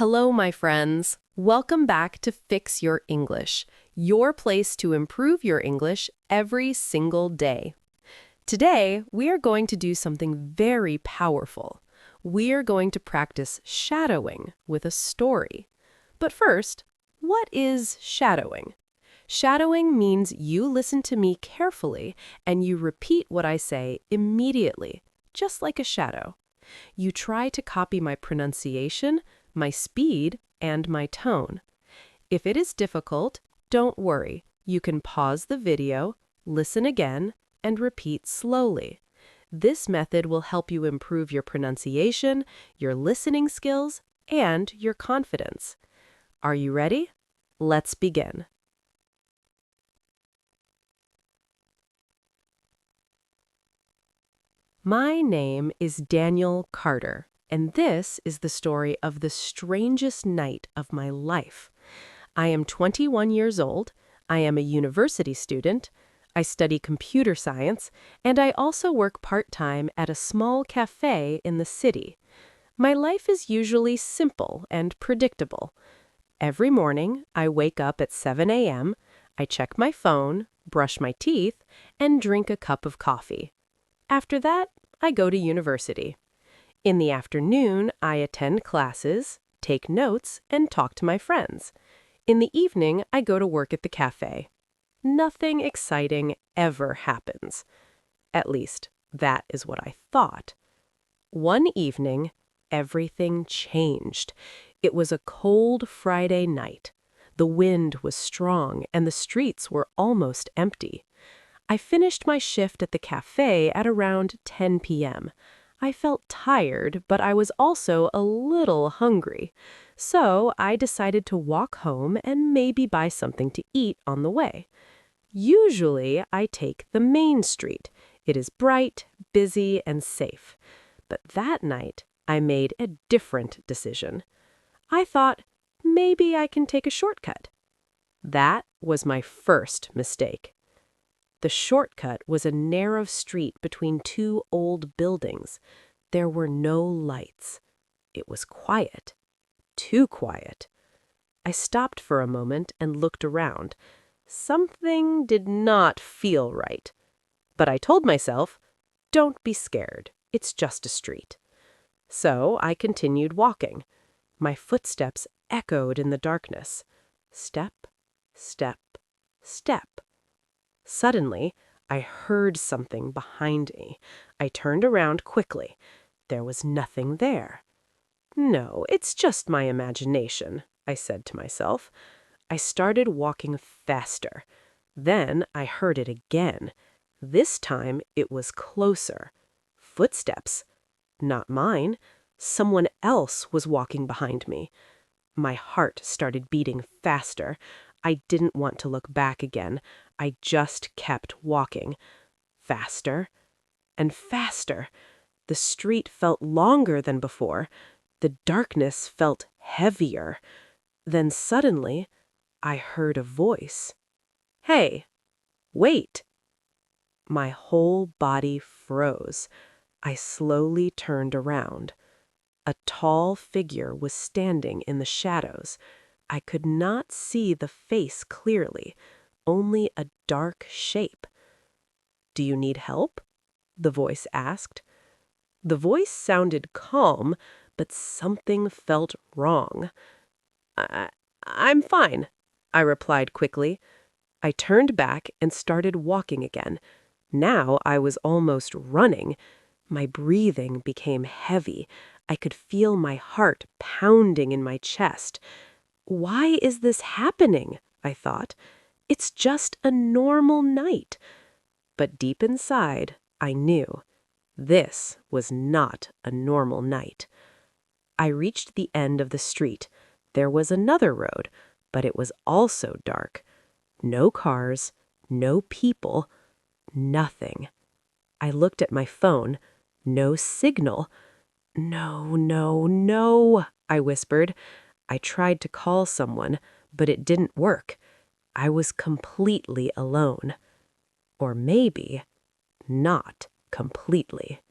Hello, my friends. Welcome back to Fix Your English, your place to improve your English every single day. Today, we are going to do something very powerful. We are going to practice shadowing with a story. But first, what is shadowing? Shadowing means you listen to me carefully and you repeat what I say immediately, just like a shadow. You try to copy my pronunciation, my speed, and my tone. If it is difficult, don't worry. You can pause the video, listen again, and repeat slowly. This method will help you improve your pronunciation, your listening skills, and your confidence. Are you ready? Let's begin. My name is Daniel Carter, and this is the story of the strangest night of my life. I am 21 years old, I am a university student, I study computer science, and I also work part-time at a small cafe in the city. My life is usually simple and predictable. Every morning, I wake up at 7 a.m., I check my phone, brush my teeth, and drink a cup of coffee. After that, I go to university. In the afternoon, I attend classes, take notes, and talk to my friends. In the evening, I go to work at the cafe. Nothing exciting ever happens. At least, that is what I thought. One evening, everything changed. It was a cold Friday night. The wind was strong, and the streets were almost empty. I finished my shift at the cafe at around 10 p.m. I felt tired, but I was also a little hungry. So I decided to walk home and maybe buy something to eat on the way. Usually, I take the main street. It is bright, busy, and safe. But that night, I made a different decision. I thought, maybe I can take a shortcut. That was my first mistake. The shortcut was a narrow street between two old buildings. There were no lights. It was quiet. Too quiet. I stopped for a moment and looked around. Something did not feel right. But I told myself, don't be scared. It's just a street. So I continued walking. My footsteps echoed in the darkness. Step, step, step. Suddenly, I heard something behind me. I turned around quickly. There was nothing there. No, it's just my imagination, I said to myself. I started walking faster. Then I heard it again. This time it was closer. Footsteps. Not mine. Someone else was walking behind me. My heart started beating faster. I didn't want to look back again. I just kept walking. Faster and faster. The street felt longer than before. The darkness felt heavier. Then suddenly, I heard a voice. Hey, wait. My whole body froze. I slowly turned around. A tall figure was standing in the shadows. I could not see the face clearly, only a dark shape. Do you need help? The voice asked. The voice sounded calm, but something felt wrong. I'm fine, I replied quickly. I turned back and started walking again. Now I was almost running. My breathing became heavy. I could feel my heart pounding in my chest. Why is this happening? I thought. It's just a normal night. But deep inside, I knew this was not a normal night. I reached the end of the street. There was another road, but it was also dark. No cars, no people, nothing. I looked at my phone. No signal. No, no, no, I whispered. I tried to call someone, but it didn't work. I was completely alone. Or maybe not completely.